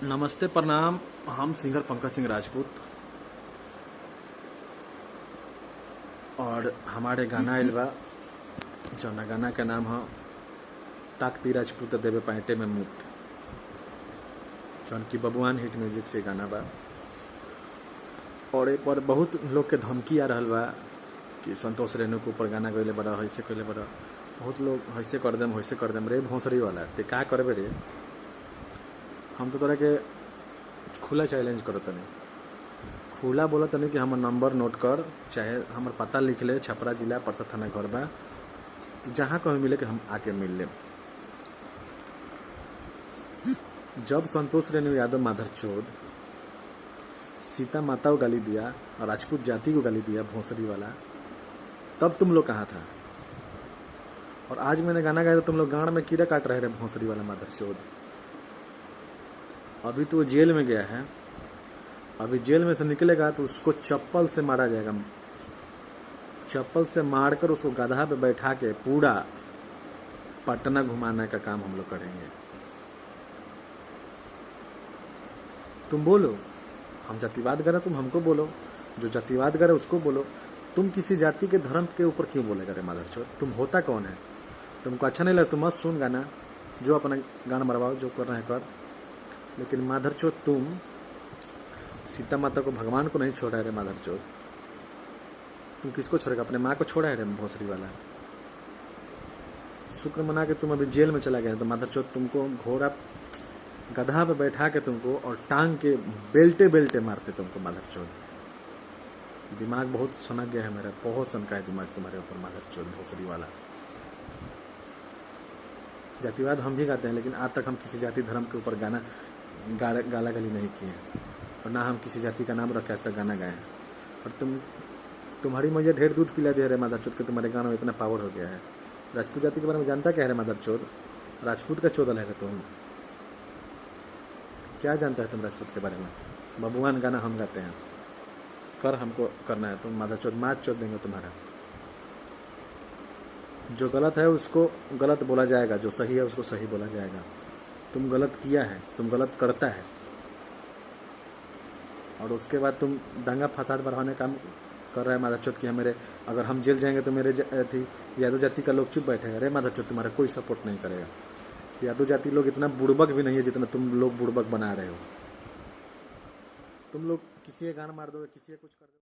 नमस्ते प्रणाम। हम सिंगर पंकज सिंह राजपूत और हमारे गाना आइल बा जौना गाना के नाम है ताकती राजपूत देवे पैंटे में मुत, जौन की बबुआन हिट म्यूजिक से गाना बा। और एक बार बहुत लोग के धमकी आ रहल बा कि संतोष रेणु के ऊपर गाना गइले बड़ा ऐसे कइले बड़ा, बहुत लोग ऐसे कर देम रे भोंसरी वाला ते का करबे रे। हम तो तोरा के खुला चैलेंज करो तनी, खुला बोला तनी कि हमर नंबर नोट कर, चाहे हमर पता लिख ले, छपरा जिला परसा थाना घर बा, तो जहाँ कहीं मिले कि हम आके मिल ले। जब संतोष रेणु यादव माधर चौध सीता माता को गाली दिया और राजपूत जाति को गाली दिया भोंसरी वाला, तब तुम लोग कहाँ था। और आज मैंने गाना गाया तो तुम लोग गांड में कीड़ा काट रहे भोंसरी वाला माधर चौध। अभी तो वो जेल में गया है, अभी जेल में से निकलेगा तो उसको चप्पल से मारा जाएगा, चप्पल से मारकर उसको गधा पे बैठा के पूरा पटना घुमाने का काम हम लोग करेंगे। तुम बोलो हम जातिवाद करे, तुम हमको बोलो, जो जातिवाद करे उसको बोलो। तुम किसी जाति के धर्म के ऊपर क्यों बोलेगा रे माधर चौथ। तुम होता कौन है, तुमको अच्छा नहीं लगा तुम मत सुन गाना, जो अपना गाना मरवाओ, जो करना है कर। लेकिन माधर चौथ तुम सीता माता को भगवान को नहीं छोड़ा है रे माधर चौथ। तुम किसको छोड़ेगा, अपने माँ को छोड़ा है रे भोसरी वाला। शुक्र मना के तुम अभी जेल में चला गया, तो माधर चौथ तुमको घोड़ा गधा पे बैठा के तुमको और टांग के बेल्टे बेल्टे मारते तुमको माधर चौथ। दिमाग बहुत सनक गया है मेरा, बहुत सनका है दिमाग तुम्हारे ऊपर माधर चौथ भोसरी वाला। जातिवाद हम भी गाते हैं, लेकिन आज तक हम किसी जाति धर्म के ऊपर गाला गली नहीं किए हैं, और ना हम किसी जाति का नाम रख के आज तक गाना गाए हैं। और तुम्हारी मैया ढेर दूध पिला दे रहे माधर चौथ के, तुम्हारे गानों में इतना पावर हो गया है। राजपूत जाति के बारे में जानता क्या है माधर चौथ, राजपूत का चौदल है तुम, क्या जानता है तुम राजपूत के बारे में। बबुआन गाना हम गाते हैं, कर हमको करना है, तुम माधर चौथ मार चौथ देंगे तुम्हारा। जो गलत है उसको गलत बोला जाएगा, जो सही है उसको सही बोला जाएगा। तुम गलत किया है, तुम गलत करता है, और उसके बाद तुम दंगा फसाद बढ़ाने का काम कर रहा है माधर चौथ की। मेरे अगर हम जेल जाएंगे तो मेरे यादव जाति का लोग चुप बैठेगा। अरे माधर चौथ तुम्हारा कोई सपोर्ट नहीं करेगा। यादव जाति लोग इतना बुड़बक भी नहीं है जितना तुम लोग बुड़बक बना रहे हो। तुम लोग किसी का गाना मार दोगे, किसी का कुछ कर दोगे।